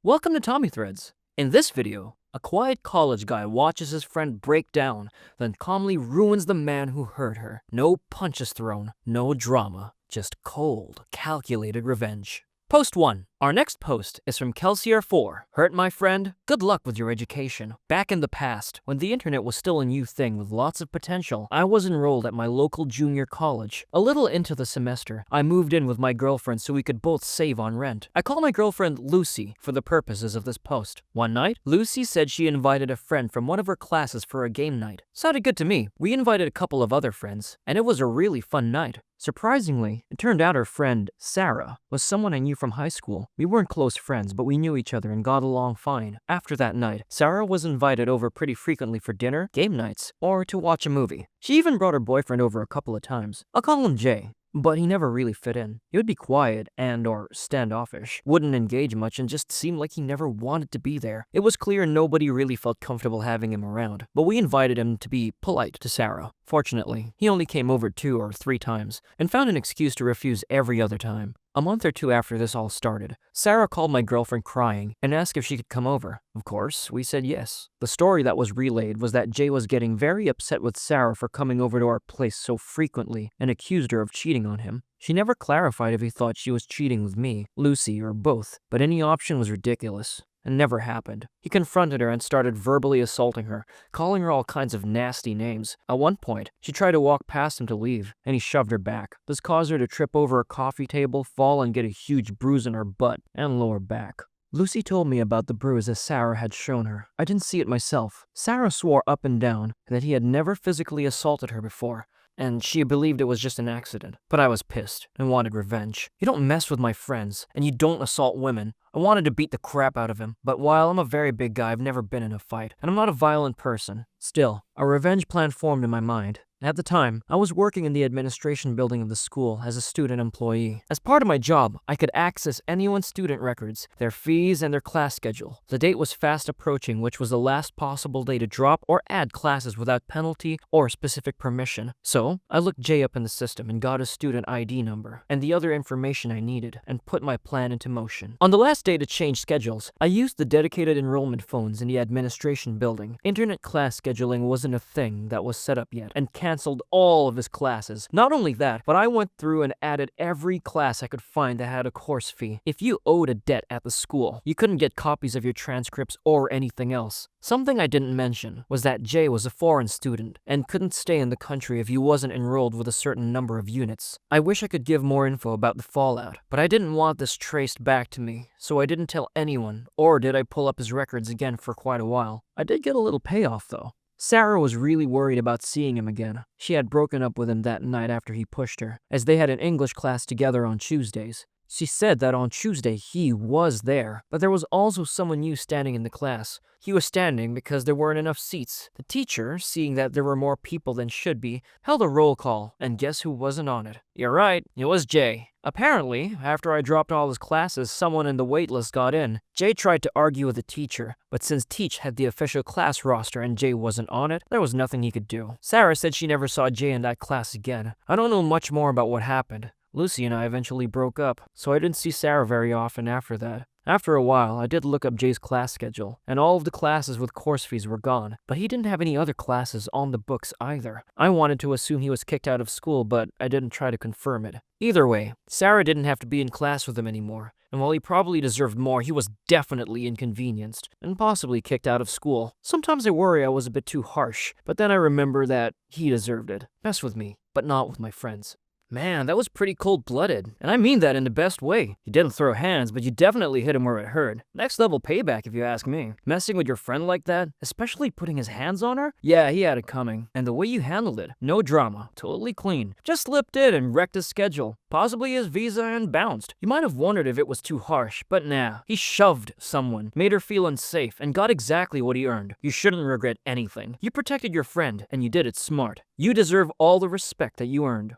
Welcome to Tommy Threads. In this video, a quiet college guy watches his friend break down, then calmly ruins the man who hurt her. No punches thrown, no drama, just cold, calculated revenge. Post 1. Our next post is from Kelsier4. Hurt my friend? Good luck with your education. Back in the past, when the internet was still a new thing with lots of potential, I was enrolled at my local junior college. A little into the semester, I moved in with my girlfriend so we could both save on rent. I call my girlfriend Lucy for the purposes of this post. One night, Lucy said she invited a friend from one of her classes for a game night. Sounded good to me. We invited a couple of other friends, and it was a really fun night. Surprisingly, it turned out her friend, Sarah, was someone I knew from high school. We weren't close friends, but we knew each other and got along fine. After that night, Sarah was invited over pretty frequently for dinner, game nights, or to watch a movie. She even brought her boyfriend over a couple of times. I'll call him Jay. But he never really fit in. He would be quiet and/or standoffish, wouldn't engage much, and just seemed like he never wanted to be there. It was clear nobody really felt comfortable having him around, but we invited him to be polite to Sarah. Fortunately, he only came over 2 or 3 times, and found an excuse to refuse every other time. A month or 2 after this all started, Sarah called my girlfriend crying and asked if she could come over. Of course, we said yes. The story that was relayed was that Jay was getting very upset with Sarah for coming over to our place so frequently and accused her of cheating on him. She never clarified if he thought she was cheating with me, Lucy, or both, but any option was ridiculous and never happened. He confronted her and started verbally assaulting her, calling her all kinds of nasty names. At one point, she tried to walk past him to leave, and he shoved her back. This caused her to trip over a coffee table, fall, and get a huge bruise in her butt and lower back. Lucy told me about the bruise as Sarah had shown her. I didn't see it myself. Sarah swore up and down that he had never physically assaulted her before, and she believed it was just an accident. But I was pissed and wanted revenge. You don't mess with my friends, and you don't assault women. I wanted to beat the crap out of him, but while I'm a very big guy, I've never been in a fight, and I'm not a violent person. Still, a revenge plan formed in my mind. At the time, I was working in the administration building of the school as a student employee. As part of my job, I could access anyone's student records, their fees, and their class schedule. The date was fast approaching, which was the last possible day to drop or add classes without penalty or specific permission. So, I looked Jay up in the system and got his student ID number and the other information I needed and put my plan into motion. On the last day to change schedules, I used the dedicated enrollment phones in the administration building. Internet class scheduling wasn't a thing that was set up yet, and canceled all of his classes. Not only that, but I went through and added every class I could find that had a course fee. If you owed a debt at the school, you couldn't get copies of your transcripts or anything else. Something I didn't mention was that Jay was a foreign student and couldn't stay in the country if he wasn't enrolled with a certain number of units. I wish I could give more info about the fallout, but I didn't want this traced back to me, so I didn't tell anyone, or did I pull up his records again for quite a while. I did get a little payoff though. Sarah was really worried about seeing him again. She had broken up with him that night after he pushed her, as they had an English class together on Tuesdays. She said that on Tuesday he was there, but there was also someone new standing in the class. He was standing because there weren't enough seats. The teacher, seeing that there were more people than should be, held a roll call, and guess who wasn't on it? You're right, it was Jay. Apparently, after I dropped all his classes, someone in the waitlist got in. Jay tried to argue with the teacher, but since Teach had the official class roster and Jay wasn't on it, there was nothing he could do. Sarah said she never saw Jay in that class again. I don't know much more about what happened. Lucy and I eventually broke up, so I didn't see Sarah very often after that. After a while, I did look up Jay's class schedule, and all of the classes with course fees were gone, but he didn't have any other classes on the books either. I wanted to assume he was kicked out of school, but I didn't try to confirm it. Either way, Sarah didn't have to be in class with him anymore, and while he probably deserved more, he was definitely inconvenienced, and possibly kicked out of school. Sometimes I worry I was a bit too harsh, but then I remember that he deserved it. Mess with me, but not with my friends. Man, that was pretty cold-blooded, and I mean that in the best way. You didn't throw hands, but you definitely hit him where it hurt. Next level payback if you ask me. Messing with your friend like that, especially putting his hands on her? Yeah, he had it coming. And the way you handled it, no drama, totally clean. Just slipped in and wrecked his schedule, possibly his visa, and bounced. You might have wondered if it was too harsh, but nah. He shoved someone, made her feel unsafe, and got exactly what he earned. You shouldn't regret anything. You protected your friend, and you did it smart. You deserve all the respect that you earned.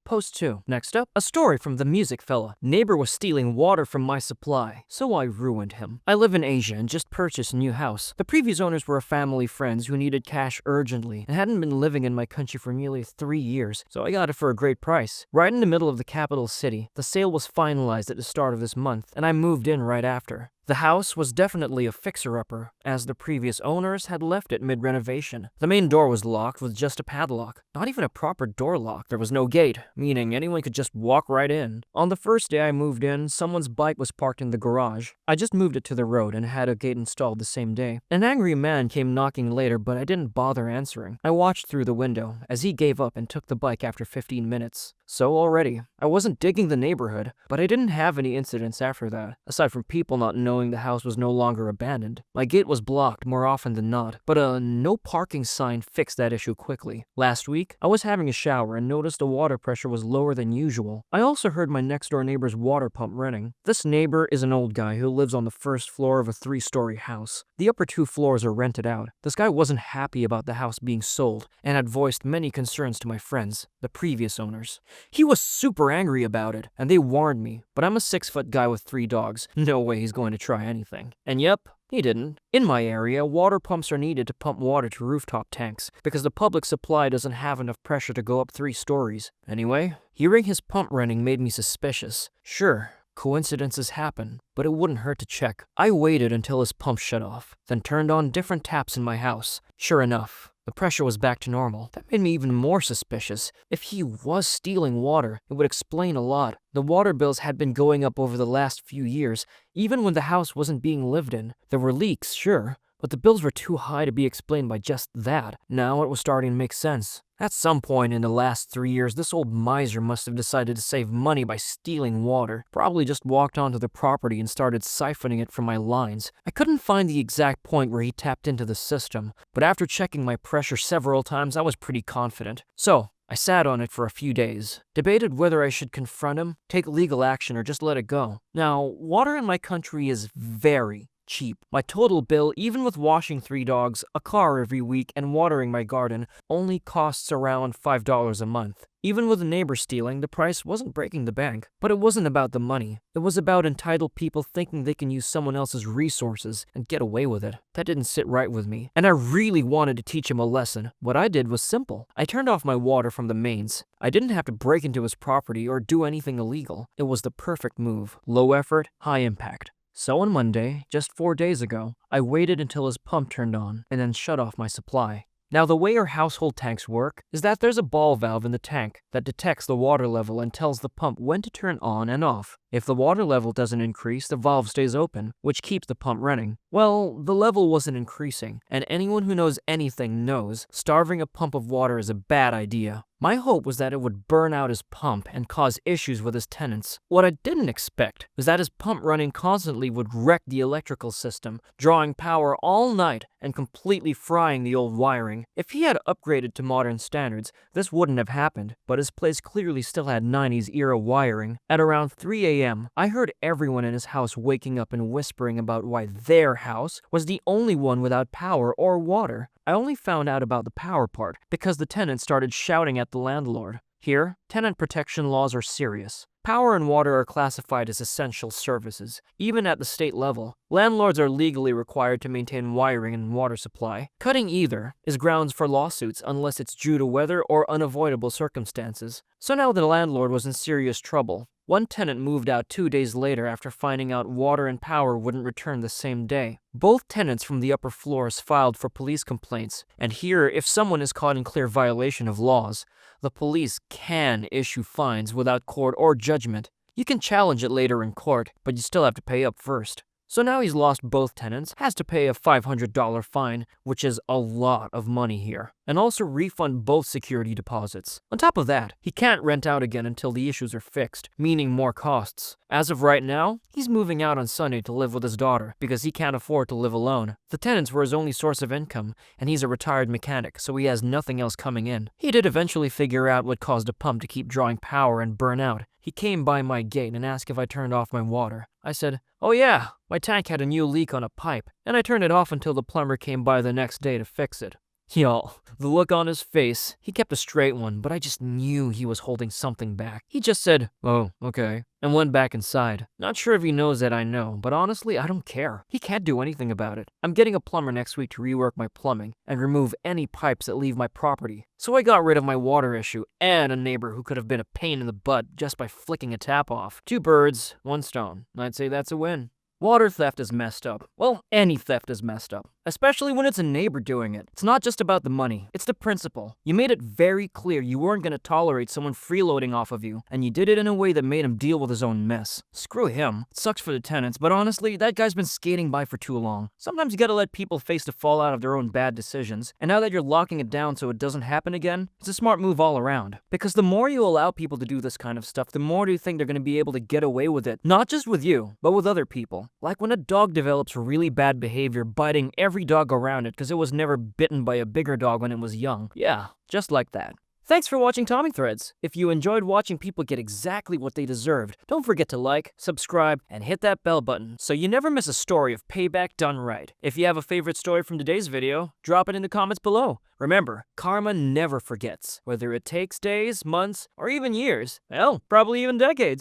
Post 2. Next up, a story from the music fella. Neighbor was stealing water from my supply, so I ruined him. I live in Asia and just purchased a new house. The previous owners were family friends who needed cash urgently and hadn't been living in my country for nearly 3 years, so I got it for a great price. Right in the middle of the capital city, the sale was finalized at the start of this month, and I moved in right after. The house was definitely a fixer-upper, as the previous owners had left it mid-renovation. The main door was locked with just a padlock. Not even a proper door lock. There was no gate, meaning anyone could just walk right in. On the first day I moved in, someone's bike was parked in the garage. I just moved it to the road and had a gate installed the same day. An angry man came knocking later, but I didn't bother answering. I watched through the window as he gave up and took the bike after 15 minutes. So already, I wasn't digging the neighborhood, but I didn't have any incidents after that, aside from people not knowing the house was no longer abandoned. My gate was blocked more often than not, but a no parking sign fixed that issue quickly. Last week, I was having a shower and noticed the water pressure was lower than usual. I also heard my next door neighbor's water pump running. This neighbor is an old guy who lives on the first floor of a 3-story house. The upper 2 floors are rented out. This guy wasn't happy about the house being sold and had voiced many concerns to my friends, the previous owners. He was super angry about it, and they warned me, but I'm a 6-foot guy with 3 dogs. No way he's going to try anything. And yep, he didn't. In my area, water pumps are needed to pump water to rooftop tanks because the public supply doesn't have enough pressure to go up 3 stories. Anyway, hearing his pump running made me suspicious. Sure, coincidences happen, but it wouldn't hurt to check. I waited until his pump shut off, then turned on different taps in my house. Sure enough, the pressure was back to normal. That made me even more suspicious. If he was stealing water, it would explain a lot. The water bills had been going up over the last few years, even when the house wasn't being lived in. There were leaks, sure, but the bills were too high to be explained by just that. Now it was starting to make sense. At some point in the last 3 years, this old miser must have decided to save money by stealing water. Probably just walked onto the property and started siphoning it from my lines. I couldn't find the exact point where he tapped into the system, but after checking my pressure several times, I was pretty confident. So, I sat on it for a few days, debated whether I should confront him, take legal action, or just let it go. Now, water in my country is very cheap. My total bill, even with washing 3 dogs, a car every week, and watering my garden, only costs around $5 a month. Even with the neighbor stealing, the price wasn't breaking the bank. But it wasn't about the money. It was about entitled people thinking they can use someone else's resources and get away with it. That didn't sit right with me, and I really wanted to teach him a lesson. What I did was simple. I turned off my water from the mains. I didn't have to break into his property or do anything illegal. It was the perfect move. Low effort, high impact. So on Monday, just 4 days ago, I waited until his pump turned on and then shut off my supply. Now, the way our household tanks work is that there's a ball valve in the tank that detects the water level and tells the pump when to turn on and off. If the water level doesn't increase, the valve stays open, which keeps the pump running. Well, the level wasn't increasing, and anyone who knows anything knows starving a pump of water is a bad idea. My hope was that it would burn out his pump and cause issues with his tenants. What I didn't expect was that his pump running constantly would wreck the electrical system, drawing power all night and completely frying the old wiring. If he had upgraded to modern standards, this wouldn't have happened, but his place clearly still had 90s era wiring. At around 3 a.m., I heard everyone in his house waking up and whispering about why their house was the only one without power or water. I only found out about the power part because the tenants started shouting at the landlord. Here, tenant protection laws are serious. Power and water are classified as essential services. Even at the state level, landlords are legally required to maintain wiring and water supply. Cutting either is grounds for lawsuits unless it's due to weather or unavoidable circumstances. So now the landlord was in serious trouble. One tenant moved out 2 days later after finding out water and power wouldn't return the same day. Both tenants from the upper floors filed for police complaints, and here, if someone is caught in clear violation of laws, the police can issue fines without court or judgment. You can challenge it later in court, but you still have to pay up first. So now he's lost both tenants, has to pay a $500 fine, which is a lot of money here, and also refund both security deposits. On top of that, he can't rent out again until the issues are fixed, meaning more costs. As of right now, he's moving out on Sunday to live with his daughter because he can't afford to live alone. The tenants were his only source of income, and he's a retired mechanic, so he has nothing else coming in. He did eventually figure out what caused a pump to keep drawing power and burn out. He came by my gate and asked if I turned off my water. I said, "Oh yeah, my tank had a new leak on a pipe, and I turned it off until the plumber came by the next day to fix it." Y'all, the look on his face, he kept a straight one, but I just knew he was holding something back. He just said, "Oh, okay," and went back inside. Not sure if he knows that I know, but honestly, I don't care. He can't do anything about it. I'm getting a plumber next week to rework my plumbing and remove any pipes that leave my property. So I got rid of my water issue and a neighbor who could have been a pain in the butt just by flicking a tap off. 2 birds, 1 stone. I'd say that's a win. Water theft is messed up. Well, any theft is messed up, especially when it's a neighbor doing it. It's not just about the money, it's the principle. You made it very clear you weren't going to tolerate someone freeloading off of you, and you did it in a way that made him deal with his own mess. Screw him. It sucks for the tenants, but honestly, that guy's been skating by for too long. Sometimes you gotta let people face the fallout of their own bad decisions, and now that you're locking it down so it doesn't happen again, it's a smart move all around. Because the more you allow people to do this kind of stuff, the more do you think they're gonna be able to get away with it. Not just with you, but with other people. Like when a dog develops really bad behavior, biting every dog around it because it was never bitten by a bigger dog when it was young. Yeah, just like that. Thanks for watching Tommy Threads. If you enjoyed watching people get exactly what they deserved, don't forget to like, subscribe, and hit that bell button so you never miss a story of payback done right. If you have a favorite story from today's video, drop it in the comments below. Remember, karma never forgets, whether it takes days, months, or even years. Hell, probably even decades.